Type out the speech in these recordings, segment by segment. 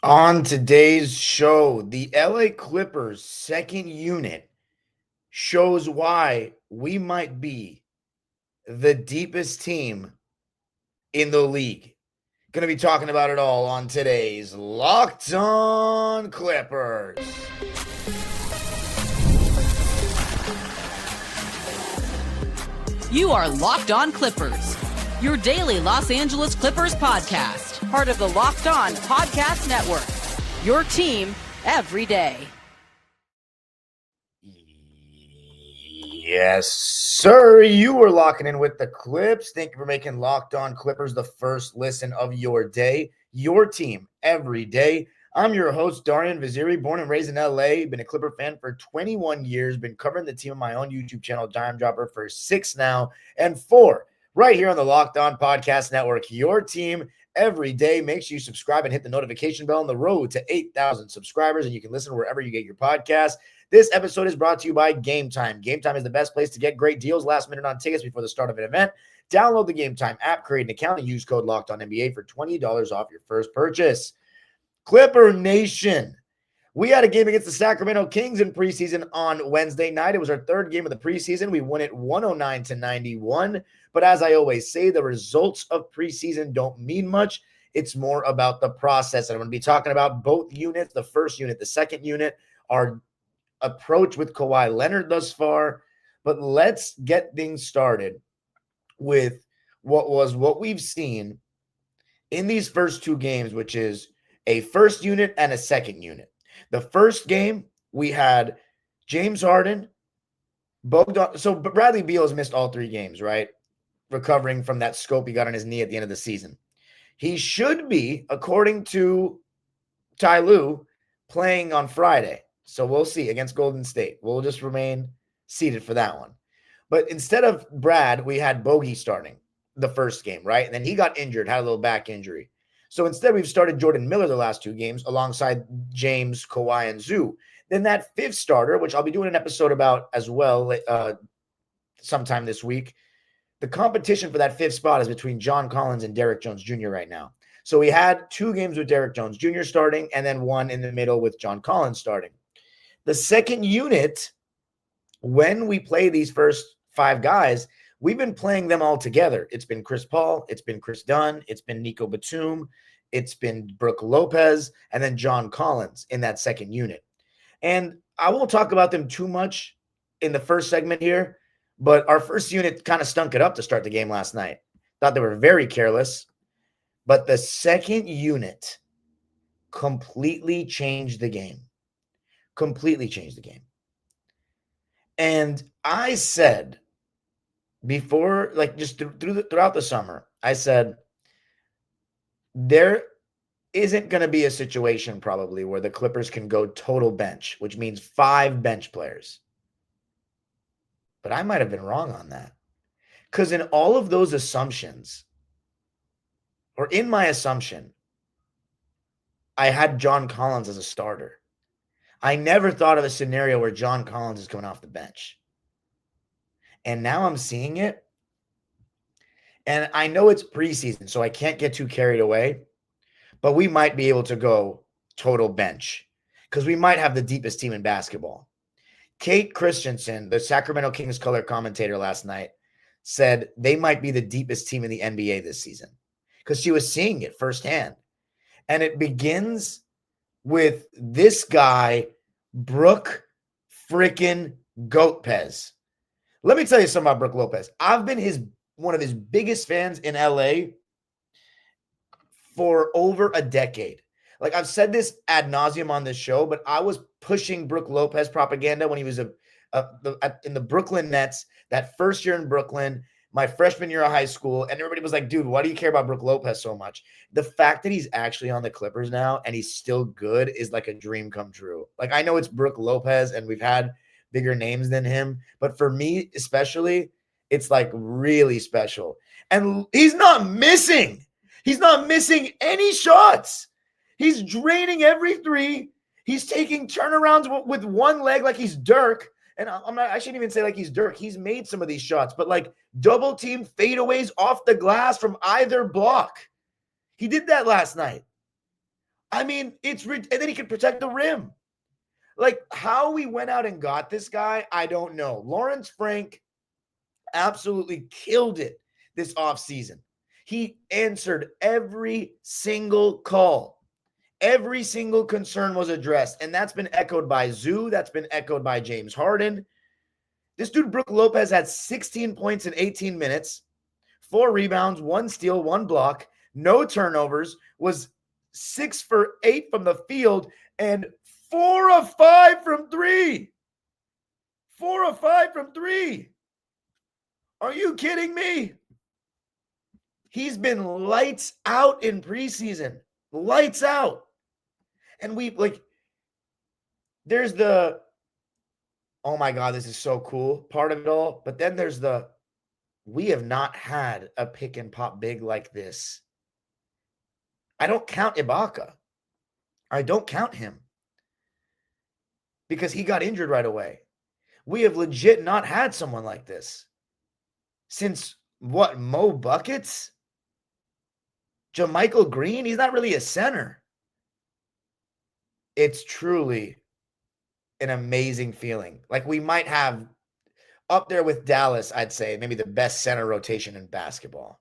On today's show, the LA Clippers second unit shows why we might be the deepest team in the league. Going to be talking about it all on today's Locked On Clippers. You are Locked On Clippers, your daily Los Angeles Clippers podcast, part of the Locked On Podcast Network, your team every day. Yes, sir. You were locking in with the Clips. Thank you for making Locked On Clippers the first listen of your day, your team every day. I'm your host, Darian Vaziri, born and raised in LA. Been a Clipper fan for 21 years. Been covering the team on my own YouTube channel, Dime Dropper, for 6 now, and 4 right here on the Locked On Podcast Network. Your team every day. Make sure you subscribe and hit the notification bell on the road to 8,000 subscribers, and you can listen wherever you get your podcast. This episode is brought to you by Game Time. Game Time is the best place to get great deals last minute on tickets before the start of an event. Download the Game Time app, create an account, and use code LOCKEDONNBA for $20 off your first purchase. Clipper Nation, we had a game against the Sacramento Kings in preseason on Wednesday night. It was our third game of the preseason. We won it 109-91. But as I always say, the results of preseason don't mean much. It's more about the process. And I'm going to be talking about both units, the first unit, the second unit, our approach with Kawhi Leonard thus far. But let's get things started with what we've seen in these first two games, which is a first unit and a second unit. The first game, we had James Harden, Bogdan. So Bradley Beal has missed all 3 games, right? Recovering from that scope he got on his knee at the end of the season. He should be, according to Ty Lue, playing on Friday. So we'll see against Golden State. We'll just remain seated for that one. But instead of Brad, we had Bogey starting the first game, right? And then he got injured, had a little back injury. So instead, we've started Jordan Miller the last 2 games alongside James, Kawhi, and Zoo. Then that fifth starter, which I'll be doing an episode about as well sometime this week. The competition for that fifth spot is between John Collins and Derrick Jones Jr. right now. So we had 2 games with Derrick Jones Jr. starting and then 1 in the middle with John Collins starting. The second unit, when we play these first 5 guys, we've been playing them all together. It's been Chris Paul, it's been Chris Dunn, it's been Nico Batum, it's been Brook Lopez, and then John Collins in that second unit. And I won't talk about them too much in the first segment here, but our first unit kind of stunk it up to start the game last night. Thought they were very careless. But the second unit completely changed the game. Completely changed the game. And I said before, like just throughout the summer, I said there isn't going to be a situation probably where the Clippers can go total bench, which means 5 bench players. But I might have been wrong on that. Because in all of those assumptions, or in my assumption, I had John Collins as a starter. I never thought of a scenario where John Collins is coming off the bench. And now I'm seeing it. And I know it's preseason, so I can't get too carried away. But we might be able to go total bench because we might have the deepest team in basketball. Kate Christensen, the Sacramento Kings color commentator last night, said they might be the deepest team in the NBA this season because she was seeing it firsthand. And it begins with this guy, Brook freaking Lopez. Let me tell you something about Brook Lopez. I've been one of his biggest fans in LA for over a decade. Like I've said this ad nauseum on this show, but I was pushing Brook Lopez propaganda when he was in the Brooklyn Nets, that first year in Brooklyn, my freshman year of high school, and everybody was like, dude, why do you care about Brook Lopez so much? The fact that he's actually on the Clippers now and he's still good is like a dream come true. Like I know it's Brook Lopez and we've had bigger names than him, but for me especially, it's like really special. And he's not missing. He's not missing any shots. He's draining every 3. He's taking turnarounds with one leg like he's Dirk. And I shouldn't even say like he's Dirk. He's made some of these shots, but like double team fadeaways off the glass from either block. He did that last night. I mean, and then he can protect the rim. Like, how we went out and got this guy, I don't know. Lawrence Frank absolutely killed it this offseason. He answered every single call. Every single concern was addressed, and that's been echoed by Zoo. That's been echoed by James Harden. This dude, Brook Lopez, had 16 points in 18 minutes, 4 rebounds, 1 steal, 1 block, no turnovers, was 6 for 8 from the field, and 4 of 5 from 3. 4 of 5 from 3. Are you kidding me? He's been lights out in preseason. Lights out. And there's the, oh my God, this is so cool part of it all. But then there's we have not had a pick and pop big like this. I don't count Ibaka. I don't count him because he got injured right away. We have legit not had someone like this since Mo Buckets? JaMychal Green? He's not really a center. It's truly an amazing feeling. Like, we might have up there with Dallas, I'd say, maybe the best center rotation in basketball.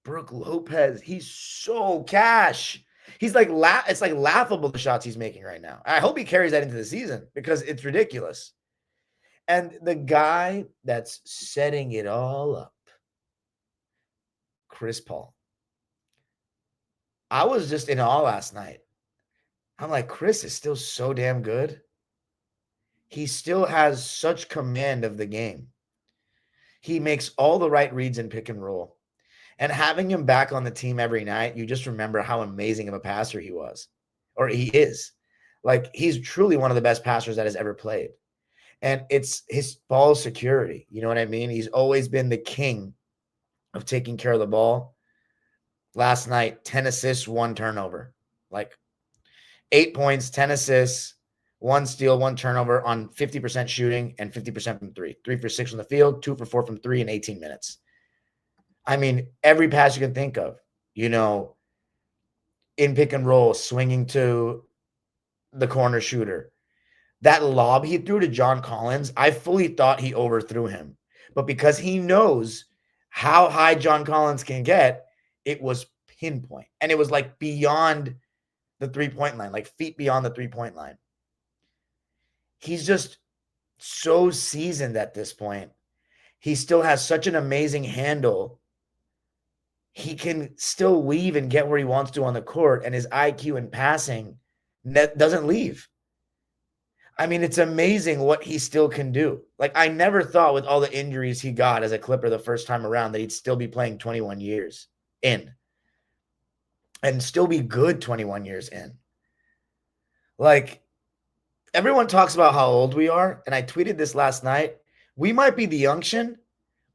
Brook Lopez, he's so cash. He's like, it's like laughable, the shots he's making right now. I hope he carries that into the season because it's ridiculous. And the guy that's setting it all up, Chris Paul. I was just in awe last night. I'm like, Chris is still so damn good. He still has such command of the game. He makes all the right reads in pick and roll. And having him back on the team every night, you just remember how amazing of a passer he was, or he is. Like, he's truly one of the best passers that has ever played. And it's his ball security. You know what I mean? He's always been the king of taking care of the ball. Last night, 10 assists, 1 turnover. Like, 8 points, 10 assists, 1 steal, 1 turnover on 50% shooting and 50% from 3. 3 for 6 from the field, 2 for 4 from 3 in 18 minutes. I mean, every pass you can think of, in pick and roll, swinging to the corner shooter. That lob he threw to John Collins, I fully thought he overthrew him. But because he knows how high John Collins can get, it was pinpoint. And it was like beyond the 3-point line, like feet beyond the 3-point line. He's just so seasoned at this point. He still has such an amazing handle. He can still weave and get where he wants to on the court, and his IQ in passing doesn't leave. I mean, it's amazing what he still can do. Like, I never thought with all the injuries he got as a Clipper the first time around that he'd still be playing 21 years in and still be good 21 years in. Like, everyone talks about how old we are, and I tweeted this last night. We might be the unction,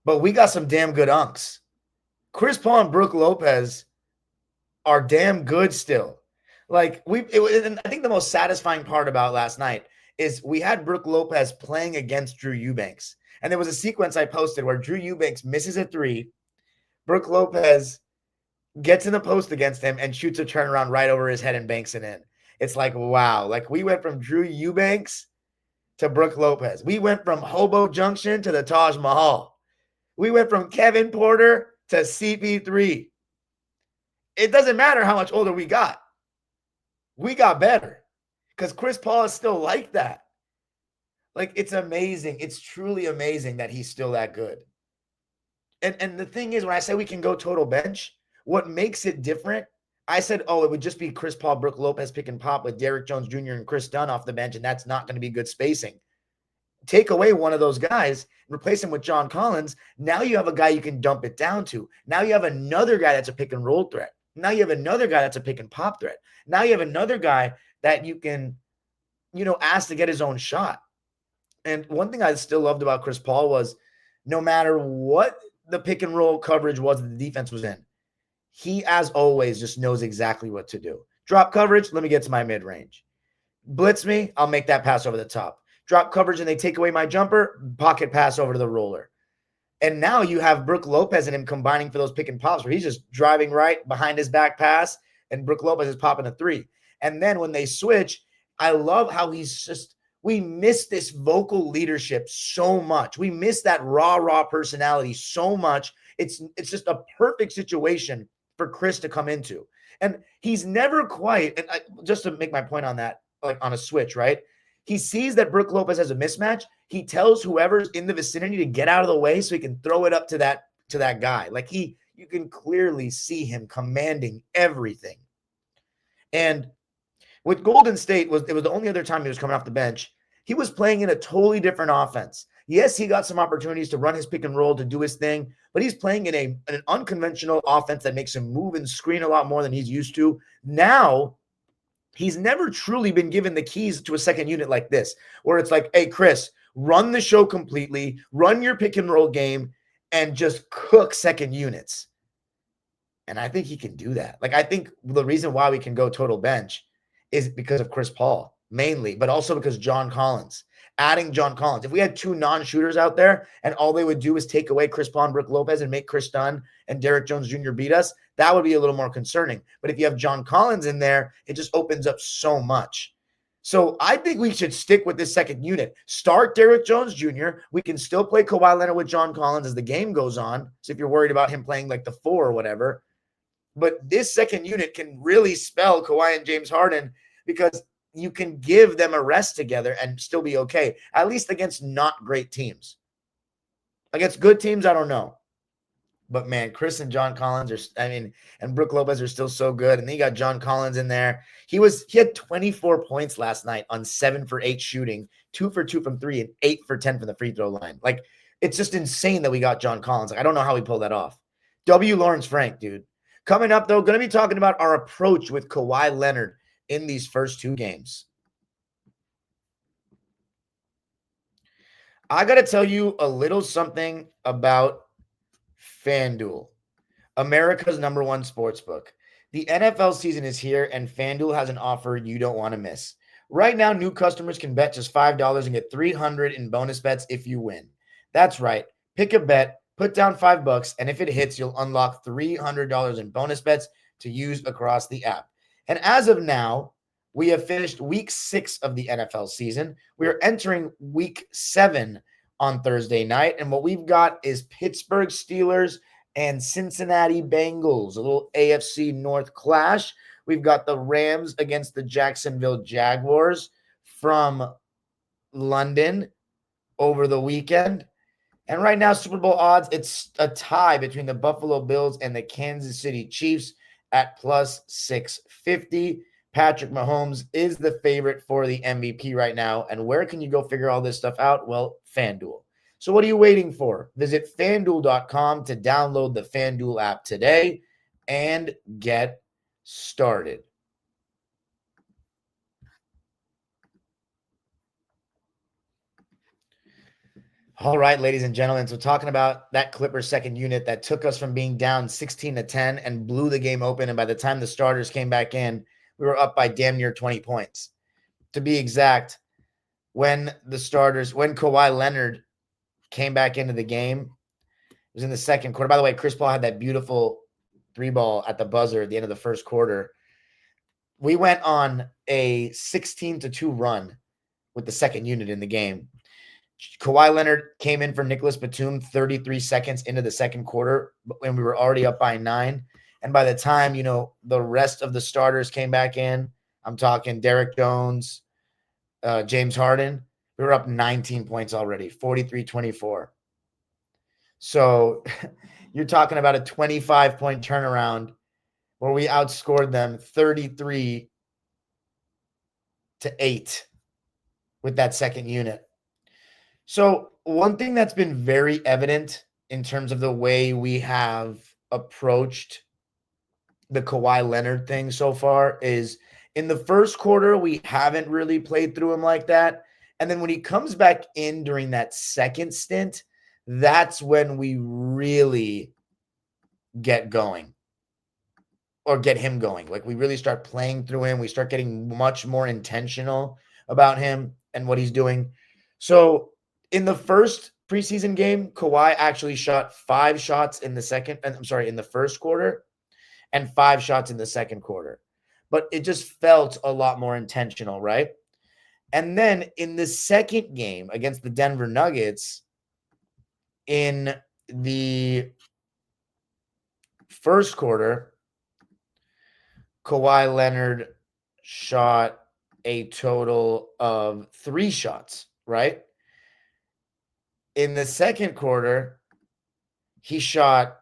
but we got some damn good unks. Chris Paul and Brook Lopez are damn good still. Like, and I think the most satisfying part about last night is we had Brook Lopez playing against Drew Eubanks. And there was a sequence I posted where Drew Eubanks misses a 3. Brook Lopez gets in the post against him and shoots a turnaround right over his head and banks it in. It's like, wow. Like, we went from Drew Eubanks to Brook Lopez. We went from Hobo Junction to the Taj Mahal. We went from Kevin Porter to CP3. It doesn't matter how much older we got. We got better because Chris Paul is still like that. Like, it's amazing. It's truly amazing that he's still that good. And the thing is, when I say we can go total bench, what makes it different, I said, it would just be Chris Paul, Brook Lopez pick and pop with Derrick Jones Jr. and Chris Dunn off the bench, and that's not going to be good spacing. Take away one of those guys, replace him with John Collins. Now you have a guy you can dump it down to. Now you have another guy that's a pick and roll threat. Now you have another guy that's a pick and pop threat. Now you have another guy that you can, ask to get his own shot. And one thing I still loved about Chris Paul was no matter what the pick and roll coverage was that the defense was in, he, as always, just knows exactly what to do. Drop coverage, let me get to my mid-range. Blitz me, I'll make that pass over the top. Drop coverage and they take away my jumper, pocket pass over to the roller. And now you have Brook Lopez and him combining for those pick and pops where he's just driving right behind his back pass, and Brook Lopez is popping a three. And then when they switch, I love how we miss this vocal leadership so much. We miss that raw personality so much. It's just a perfect situation for Chris to come into. And he's never quite, and just to make my point on that, like on a switch, right? He sees that Brook Lopez has a mismatch. He tells whoever's in the vicinity to get out of the way so he can throw it up to that guy. Like you can clearly see him commanding everything. And with Golden State, it was the only other time he was coming off the bench. He was playing in a totally different offense. Yes, he got some opportunities to run his pick and roll, to do his thing, but he's playing in an unconventional offense that makes him move and screen a lot more than he's used to. Now, he's never truly been given the keys to a second unit like this, where it's like, hey, Chris, run the show completely, run your pick and roll game, and just cook second units. And I think he can do that. Like, I think the reason why we can go total bench is because of Chris Paul, mainly, but also because John Collins. Adding John Collins. If we had two non-shooters out there and all they would do is take away Chris Paul and Brook Lopez and make Chris Dunn and Derrick Jones Jr. beat us, that would be a little more concerning. But if you have John Collins in there, it just opens up so much. So I think we should stick with this second unit. Start Derrick Jones Jr. We can still play Kawhi Leonard with John Collins as the game goes on. So if you're worried about him playing like the 4 or whatever. But this second unit can really spell Kawhi and James Harden, because you can give them a rest together and still be okay, at least against not great teams. Against good teams, I don't know. But, man, Chris and John Collins and Brook Lopez are still so good. And then you got John Collins in there. He had 24 points last night on 7 for 8 shooting, 2 for 2 from 3, and 8 for 10 from the free throw line. Like, it's just insane that we got John Collins. Like, I don't know how we pulled that off. W. Lawrence Frank, dude. Coming up, though, going to be talking about our approach with Kawhi Leonard in these first 2 games. I got to tell you a little something about FanDuel, America's #1 sportsbook. The NFL season is here, and FanDuel has an offer you don't want to miss. Right now, new customers can bet just $5 and get $300 in bonus bets if you win. That's right. Pick a bet, put down $5, and if it hits, you'll unlock $300 in bonus bets to use across the app. And as of now, we have finished week 6 of the NFL season. We are entering week 7 on Thursday night. And what we've got is Pittsburgh Steelers and Cincinnati Bengals, a little AFC North clash. We've got the Rams against the Jacksonville Jaguars from London over the weekend. And right now, Super Bowl odds, it's a tie between the Buffalo Bills and the Kansas City Chiefs at plus 650. Patrick Mahomes is the favorite for the MVP right now. And where can you go figure all this stuff out? Well, FanDuel. So what are you waiting for? Visit FanDuel.com to download the FanDuel app today and get started. All right, ladies and gentlemen. So talking about that Clippers second unit that took us from being down 16-10 and blew the game open. And by the time the starters came back in, we were up by damn near 20 points. To be exact, when Kawhi Leonard came back into the game, it was in the second quarter. By the way, Chris Paul had that beautiful 3-ball at the buzzer at the end of the first quarter. We went on a 16-2 run with the second unit in the game. Kawhi Leonard came in for Nicholas Batum 33 seconds into the second quarter when we were already up by 9. And by the time, the rest of the starters came back in, I'm talking Derrick Jones, James Harden, we were up 19 points already, 43-24. So you're talking about a 25-point turnaround where we outscored them 33-8 with that second unit. So one thing that's been very evident in terms of the way we have approached the Kawhi Leonard thing so far is in the first quarter, we haven't really played through him like that. And then when he comes back in during that second stint, that's when we really get going or get him going. Like we really start playing through him. We start getting much more intentional about him and what he's doing. So in the first preseason game, Kawhi actually shot 5 shots in the first quarter. and 5 shots in the second quarter. But it just felt a lot more intentional, right? And then in the second game against the Denver Nuggets, in the first quarter, Kawhi Leonard shot a total of 3 shots, right? In the second quarter, he shot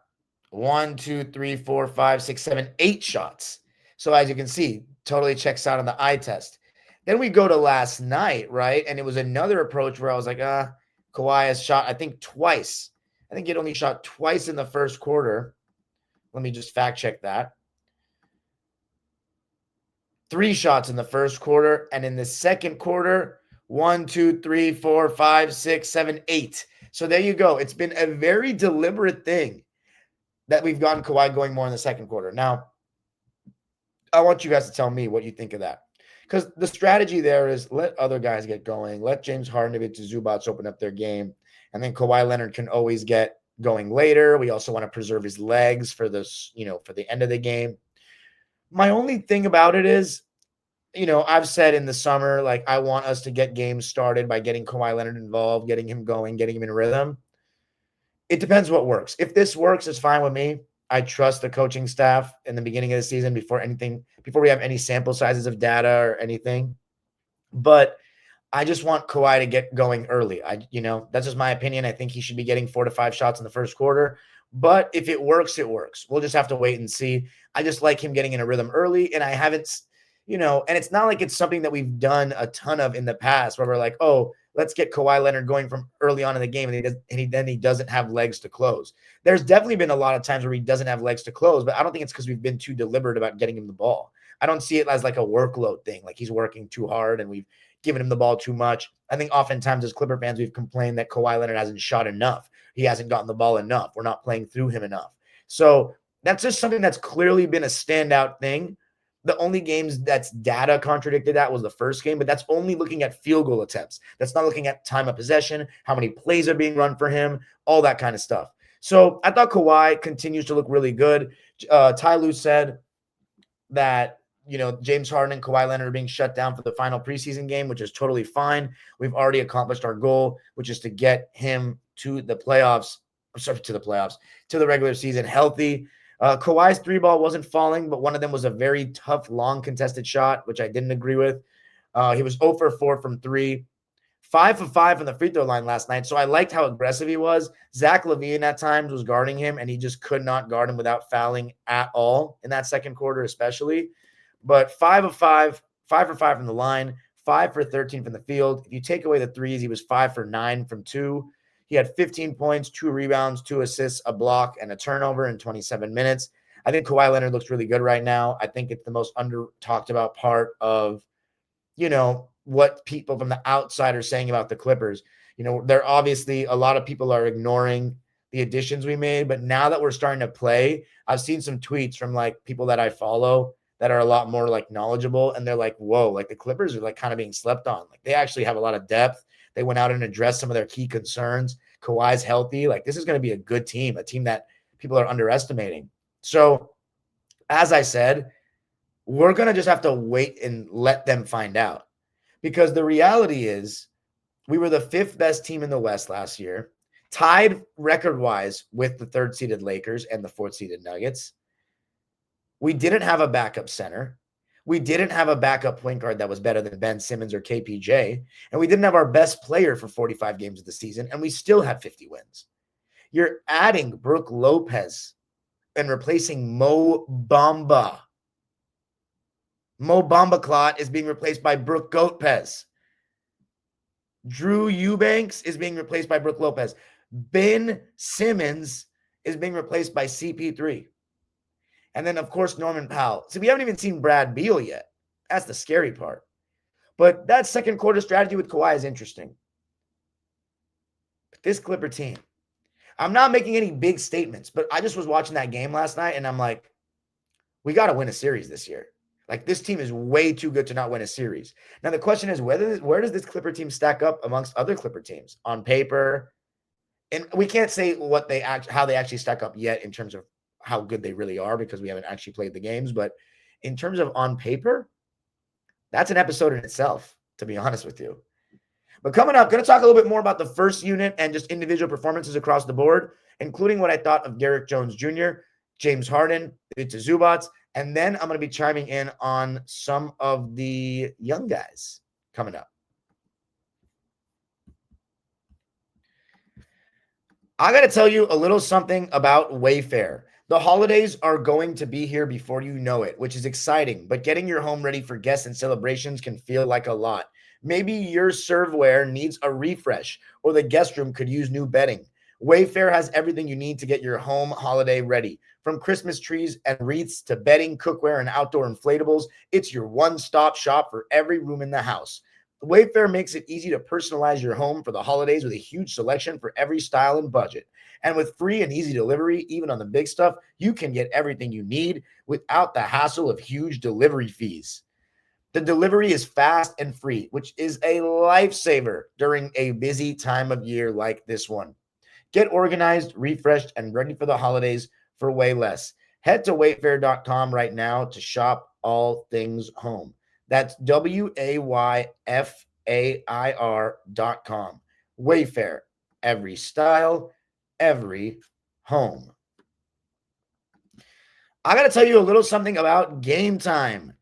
1, 2, 3, 4, 5, 6, 7, 8 shots. So as you can see, totally checks out on the eye test. Then we go to last night, right? And it was another approach where I was like, Kawhi has shot, I think, twice. I think it only shot twice in the first quarter. Let me just fact check that. 3 shots in the first quarter. And in the second quarter, 1, 2, 3, 4, 5, 6, 7, 8. So there you go. It's been a very deliberate thing that we've gotten Kawhi going more in the second quarter. Now, I want you guys to tell me what you think of that. Because the strategy there is let other guys get going. Let James Harden and Zubac open up their game. And then Kawhi Leonard can always get going later. We also want to preserve his legs for this, for the end of the game. My only thing about it is, I've said in the summer, like, I want us to get games started by getting Kawhi Leonard involved, getting him going, getting him in rhythm. It depends what works. If this works, it's fine with me. I trust the coaching staff in the beginning of the season before we have any sample sizes of data or anything. But I just want Kawhi to get going early. That's just my opinion. I think he should be getting 4 to 5 shots in the first quarter. But if it works, it works. We'll just have to wait and see. I just like him getting in a rhythm early, and I haven't, and it's not like it's something that we've done a ton of in the past where we're like, oh, let's get Kawhi Leonard going from early on in the game, and then he doesn't have legs to close. There's definitely been a lot of times where he doesn't have legs to close, but I don't think it's because we've been too deliberate about getting him the ball. I don't see it as like a workload thing, like he's working too hard and we've given him the ball too much. I think oftentimes as Clipper fans, we've complained that Kawhi Leonard hasn't shot enough. He hasn't gotten the ball enough. We're not playing through him enough. So that's just something that's clearly been a standout thing. The only games that's data contradicted that was the first game, but that's only looking at field goal attempts. That's not looking at time of possession, how many plays are being run for him, all that kind of stuff. So I thought Kawhi continues to look really good. Ty Lue said that, James Harden and Kawhi Leonard are being shut down for the final preseason game, which is totally fine. We've already accomplished our goal, which is to get him to the regular season healthy. Kawhi's 3-ball wasn't falling, but one of them was a very tough, long contested shot, which I didn't agree with. He was 0 for 4 from 3, 5 for 5 from the free throw line last night. So I liked how aggressive he was. Zach LaVine at times was guarding him, and he just could not guard him without fouling at all in that second quarter, especially. But 5 for 5 from the line, 5 for 13 from the field. If you take away the threes, he was 5 for 9 from 2. He had 15 points, 2 rebounds, 2 assists, a block, and a turnover in 27 minutes. I think Kawhi Leonard looks really good right now. I think it's the most under-talked about part of, what people from the outside are saying about the Clippers. There obviously a lot of people are ignoring the additions we made, but now that we're starting to play, I've seen some tweets from like people that I follow that are a lot more like knowledgeable, and they're like, whoa, like the Clippers are like kind of being slept on. Like they actually have a lot of depth. They went out and addressed some of their key concerns. Kawhi's healthy. Like this is going to be a good team, a team that people are underestimating. So as I said, we're going to just have to wait and let them find out, because the reality is we were the 5th best team in the West last year, tied record-wise with the 3rd-seeded Lakers and the 4th-seeded Nuggets. We didn't have a backup center. We didn't have a backup point guard that was better than Ben Simmons or KPJ. And we didn't have our best player for 45 games of the season, and we still had 50 wins. You're adding Brook Lopez and replacing Mo Bamba. Mo Bamba Clot is being replaced by Brook Lopez. Drew Eubanks is being replaced by Brook Lopez. Ben Simmons is being replaced by CP3. And then, of course, Norman Powell. So we haven't even seen Brad Beal yet. That's the scary part. But that second quarter strategy with Kawhi is interesting. But this Clipper team, I'm not making any big statements, but I just was watching that game last night, and I'm like, we got to win a series this year. Like, this team is way too good to not win a series. Now, the question is, where does this Clipper team stack up amongst other Clipper teams on paper? And we can't say how they actually stack up yet in terms of how good they really are because we haven't actually played the games. But in terms of on paper, that's an episode in itself, to be honest with you. But coming up, going to talk a little bit more about the first unit and just individual performances across the board, including what I thought of Derrick Jones Jr., James Harden, Ivica Zubac, and then I'm going to be chiming in on some of the young guys coming up. I got to tell you a little something about Wayfair. The holidays are going to be here before you know it, which is exciting, but getting your home ready for guests and celebrations can feel like a lot. Maybe your serveware needs a refresh, or the guest room could use new bedding. Wayfair has everything you need to get your home holiday ready. From Christmas trees and wreaths to bedding, cookware, and outdoor inflatables, it's your one-stop shop for every room in the house. Wayfair makes it easy to personalize your home for the holidays with a huge selection for every style and budget. And with free and easy delivery, even on the big stuff, you can get everything you need without the hassle of huge delivery fees. The delivery is fast and free, which is a lifesaver during a busy time of year like this one. Get organized, refreshed, and ready for the holidays for way less. Head to wayfair.com right now to shop all things home. That's WAYFAIR.com. Wayfair, every style, every home. I got to tell you a little something about Game Time.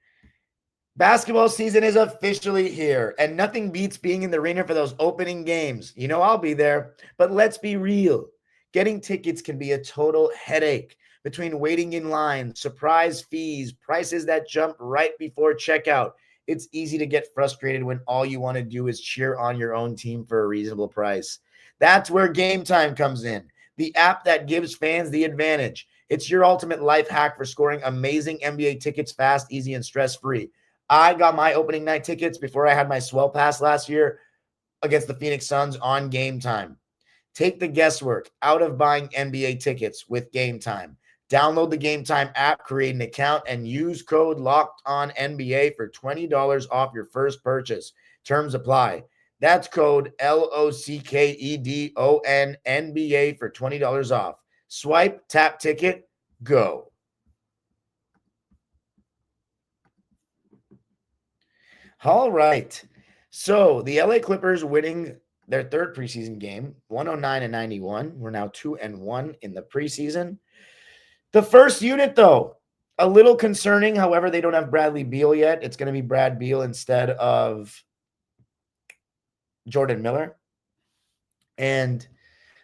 Basketball season is officially here, and nothing beats being in the arena for those opening games. You know I'll be there, but let's be real. Getting tickets can be a total headache between waiting in line, surprise fees, prices that jump right before checkout. It's easy to get frustrated when all you want to do is cheer on your own team for a reasonable price. That's where Game Time comes in, the app that gives fans the advantage. It's your ultimate life hack for scoring amazing NBA tickets fast, easy, and stress-free. I got my opening night tickets before I had my swell pass last year against the Phoenix Suns on Game Time. Take the guesswork out of buying NBA tickets with Game Time. Download the Game Time app, create an account, and use code LOCKEDONNBA for $20 off your first purchase. Terms apply. That's code LOCKEDONNBA for $20 off. Swipe, tap, ticket, go. All right. So the LA Clippers winning their third preseason game, 109-91. We're now 2-1 in the preseason. The first unit, though, a little concerning. However, they don't have Bradley Beal yet. It's going to be Brad Beal instead of Jordan Miller. And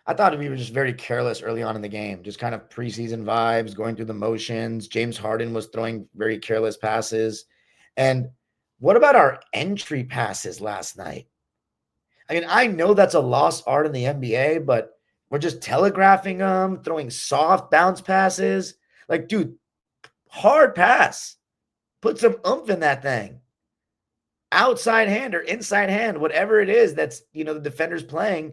I thought we were just very careless early on in the game, just kind of preseason vibes, going through the motions. James Harden was throwing very careless passes. And what about our entry passes last night? I mean, I know that's a lost art in the NBA, but we're just telegraphing them, throwing soft bounce passes. Like, dude, hard pass. Put some oomph in that thing. Outside hand or inside hand, whatever it is that's, the defender's playing,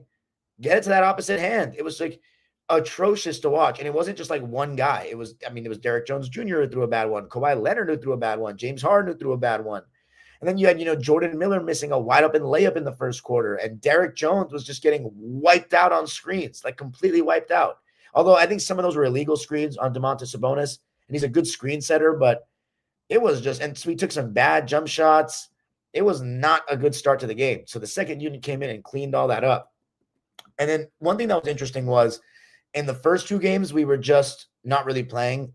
get it to that opposite hand. It was like atrocious to watch. And it wasn't just like one guy. It was Derrick Jones Jr. who threw a bad one. Kawhi Leonard who threw a bad one. James Harden who threw a bad one. And then you had, Jordan Miller missing a wide open layup in the first quarter. And Derrick Jones was just getting wiped out on screens, like completely wiped out. Although I think some of those were illegal screens on Domantas Sabonis. And he's a good screen setter, but it was just, and so we took some bad jump shots. It was not a good start to the game. So the second unit came in and cleaned all that up. And then one thing that was interesting was in the first two games, we were just not really playing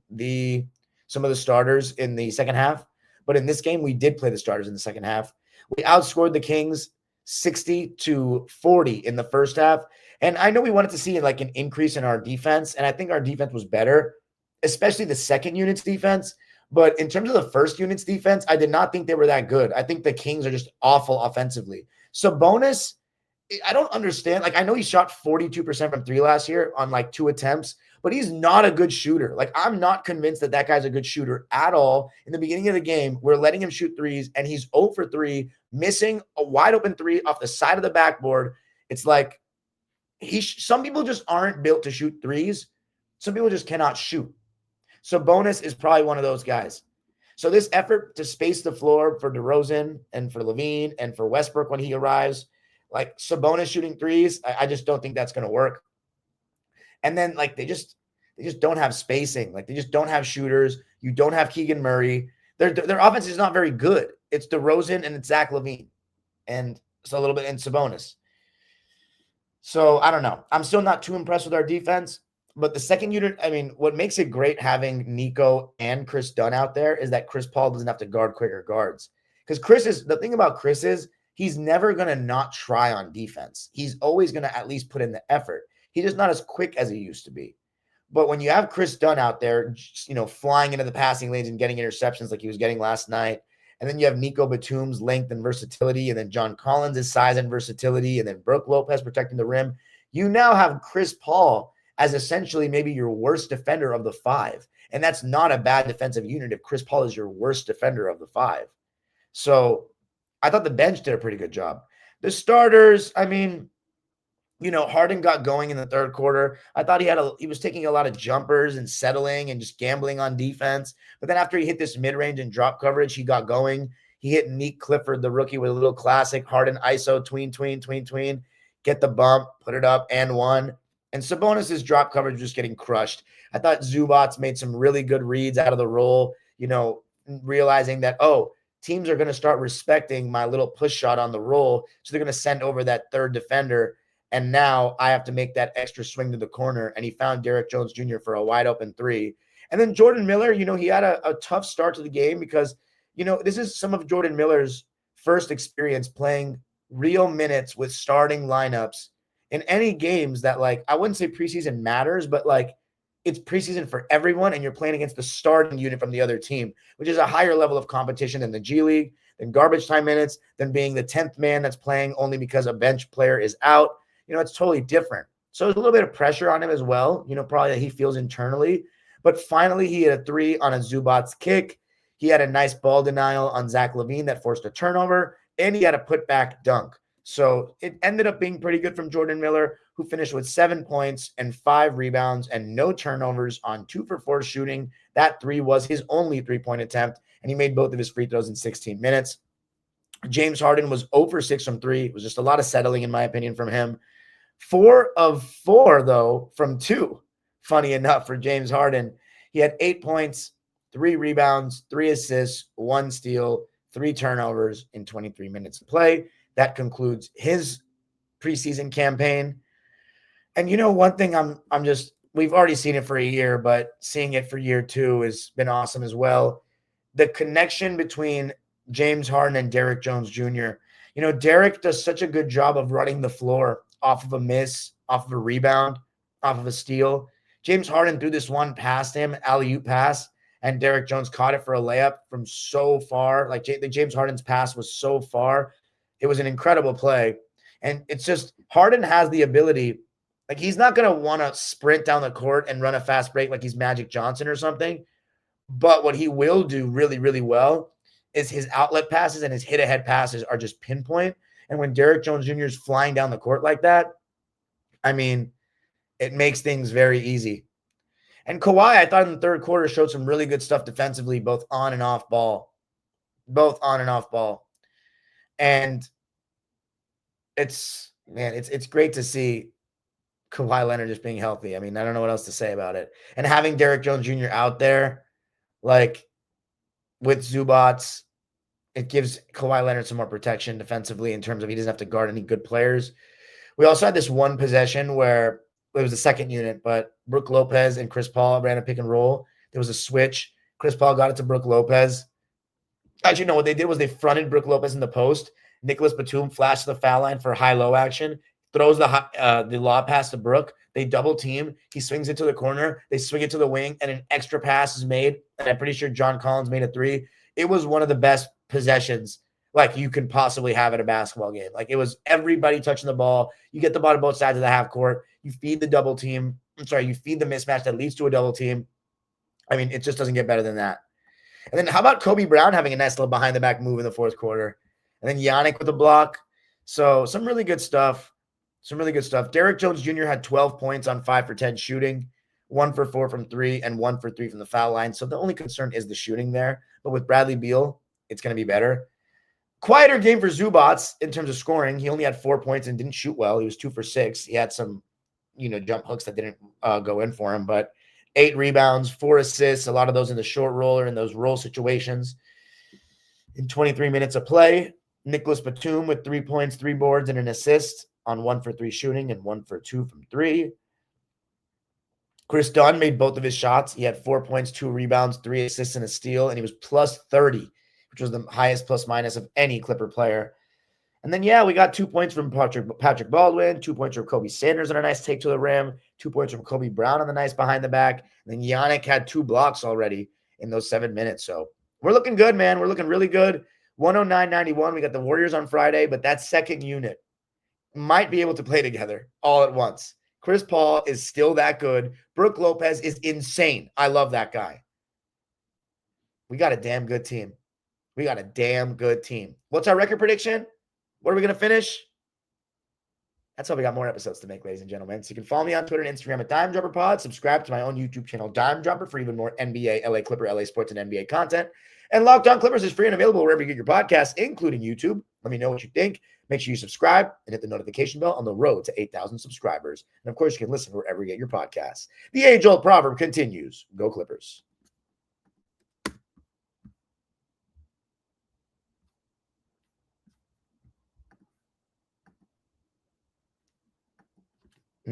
some of the starters in the second half. But in this game, we did play the starters in the second half. We outscored the Kings 60-40 in the first half. And I know we wanted to see like an increase in our defense. And I think our defense was better, especially the second unit's defense. But in terms of the first unit's defense, I did not think they were that good. I think the Kings are just awful offensively. Sabonis, I don't understand. Like, I know he shot 42% from three last year on like 2 attempts, but he's not a good shooter. Like, I'm not convinced that that guy's a good shooter at all. In the beginning of the game, we're letting him shoot threes, and he's 0 for 3, missing a wide open 3 off the side of the backboard. It's like some people just aren't built to shoot threes. Some people just cannot shoot. Sabonis is probably one of those guys. So this effort to space the floor for DeRozan and for Levine and for Westbrook when he arrives, like Sabonis shooting threes, I just don't think that's going to work. And then like They just don't have spacing. Like, they just don't have shooters. You don't have Keegan Murray. Their offense is not very good. It's DeRozan and it's Zach LaVine. And so a little bit in Sabonis. So I don't know. I'm still not too impressed with our defense. But the second unit, I mean, what makes it great having Nico and Chris Dunn out there is that Chris Paul doesn't have to guard quicker guards. Because the thing about Chris is he's never going to not try on defense. He's always going to at least put in the effort. He's just not as quick as he used to be. But when you have Chris Dunn out there, just, flying into the passing lanes and getting interceptions like he was getting last night, and then you have Nico Batum's length and versatility, and then John Collins' size and versatility, and then Brook Lopez protecting the rim, you now have Chris Paul as essentially maybe your worst defender of the five. And that's not a bad defensive unit if Chris Paul is your worst defender of the five. So I thought the bench did a pretty good job. The starters, I mean, Harden got going in the third quarter. I thought he was taking a lot of jumpers and settling and just gambling on defense. But then after he hit this mid-range and drop coverage, he got going. He hit Nick Clifford, the rookie, with a little classic Harden ISO, tween, get the bump, put it up, and one. And Sabonis' drop coverage was just getting crushed. I thought Zubac made some really good reads out of the roll, realizing that, teams are going to start respecting my little push shot on the roll. So they're going to send over that third defender. And now I have to make that extra swing to the corner. And he found Derrick Jones Jr. for a wide open three. And then Jordan Miller, he had a tough start to the game because, this is some of Jordan Miller's first experience playing real minutes with starting lineups in any games that, I wouldn't say preseason matters, but it's preseason for everyone. And you're playing against the starting unit from the other team, which is a higher level of competition than the G League, than garbage time minutes, than being the 10th man that's playing only because a bench player is out. It's totally different. So there's a little bit of pressure on him as well, probably that he feels internally. But finally, he hit a three on a Zubac kick. He had a nice ball denial on Zach LaVine that forced a turnover, and he had a putback dunk. So it ended up being pretty good from Jordan Miller, who finished with 7 points and 5 rebounds and no turnovers on 2 for 4 shooting. That three was his only three-point attempt, and he made both of his free throws in 16 minutes. James Harden was 0 for 6 from 3. It was just a lot of settling, in my opinion, from him. 4 of 4, though, from 2. Funny enough for James Harden. He had 8 points, 3 rebounds, 3 assists, 1 steal, 3 turnovers in 23 minutes of play. That concludes his preseason campaign. And one thing we've already seen it for a year, but seeing it for year 2 has been awesome as well. The connection between James Harden and Derrick Jones Jr. Derrick does such a good job of running the floor off of a miss, off of a rebound, off of a steal. James Harden threw this one past him, alley-oop pass, and Derrick Jones caught it for a layup from so far. James Harden's pass was so far. It was an incredible play. And it's just Harden has the ability, he's not going to want to sprint down the court and run a fast break like he's Magic Johnson or something. But what he will do really, really well is his outlet passes and his hit-ahead passes are just pinpoint. And when Derrick Jones Jr. is flying down the court like that, I mean, it makes things very easy. And Kawhi, I thought in the third quarter, showed some really good stuff defensively, both on and off ball. And it's great to see Kawhi Leonard just being healthy. I mean, I don't know what else to say about it. And having Derrick Jones Jr. out there, with Zubac, it gives Kawhi Leonard some more protection defensively in terms of he doesn't have to guard any good players. We also had this one possession where it was the second unit, but Brook Lopez and Chris Paul ran a pick and roll. There was a switch. Chris Paul got it to Brook Lopez. Actually, no, what they did was they fronted Brook Lopez in the post. Nicholas Batum flashed the foul line for high-low action, throws the lob pass to Brook. They double team. He swings it to the corner. They swing it to the wing, and an extra pass is made. And I'm pretty sure John Collins made a three. It was one of the best possessions you could possibly have at a basketball game. It was everybody touching the ball. You get the ball to both sides of the half court. You feed the double team. You feed the mismatch that leads to a double team. I mean, it just doesn't get better than that. And then how about Kobe Brown having a nice little behind-the-back move in the fourth quarter? And then Yannick with a block. So some really good stuff. Derrick Jones Jr. had 12 points on 5 for 10 shooting, 1 for 4 from 3, and 1 for 3 from the foul line. So the only concern is the shooting there. But with Bradley Beal, it's going to be better. Quieter game for Zubac in terms of scoring. He only had 4 points and didn't shoot well. He was 2 for 6. He had some, jump hooks that didn't go in for him. But 8 rebounds, 4 assists, a lot of those in the short roll or in those roll situations. In 23 minutes of play, Nicholas Batum with 3 points, 3 boards, and an assist on 1 for 3 shooting and 1 for 2 from 3. Chris Dunn made both of his shots. He had 4 points, 2 rebounds, 3 assists, and a steal, and he was plus 30, which was the highest plus minus of any Clipper player. And then, we got 2 points from Patrick Baldwin, 2 points from Kobe Sanders on a nice take to the rim, 2 points from Kobe Brown on the nice behind the back. And then Yannick had 2 blocks already in those 7 minutes. So we're looking good, man. We're looking really good. 109-91. We got the Warriors on Friday, but that second unit might be able to play together all at once. Chris Paul is still that good. Brook Lopez is insane. I love that guy. We got a damn good team. What's our record prediction? What are we going to finish? That's how we got more episodes to make, ladies and gentlemen. So you can follow me on Twitter and Instagram at DimeDropperPod. Subscribe to my own YouTube channel, Dime Dropper, for even more NBA, LA Clipper, LA Sports, and NBA content. And Locked On Clippers is free and available wherever you get your podcasts, including YouTube. Let me know what you think. Make sure you subscribe and hit the notification bell on the road to 8,000 subscribers. And, of course, you can listen wherever you get your podcasts. The age-old proverb continues. Go Clippers.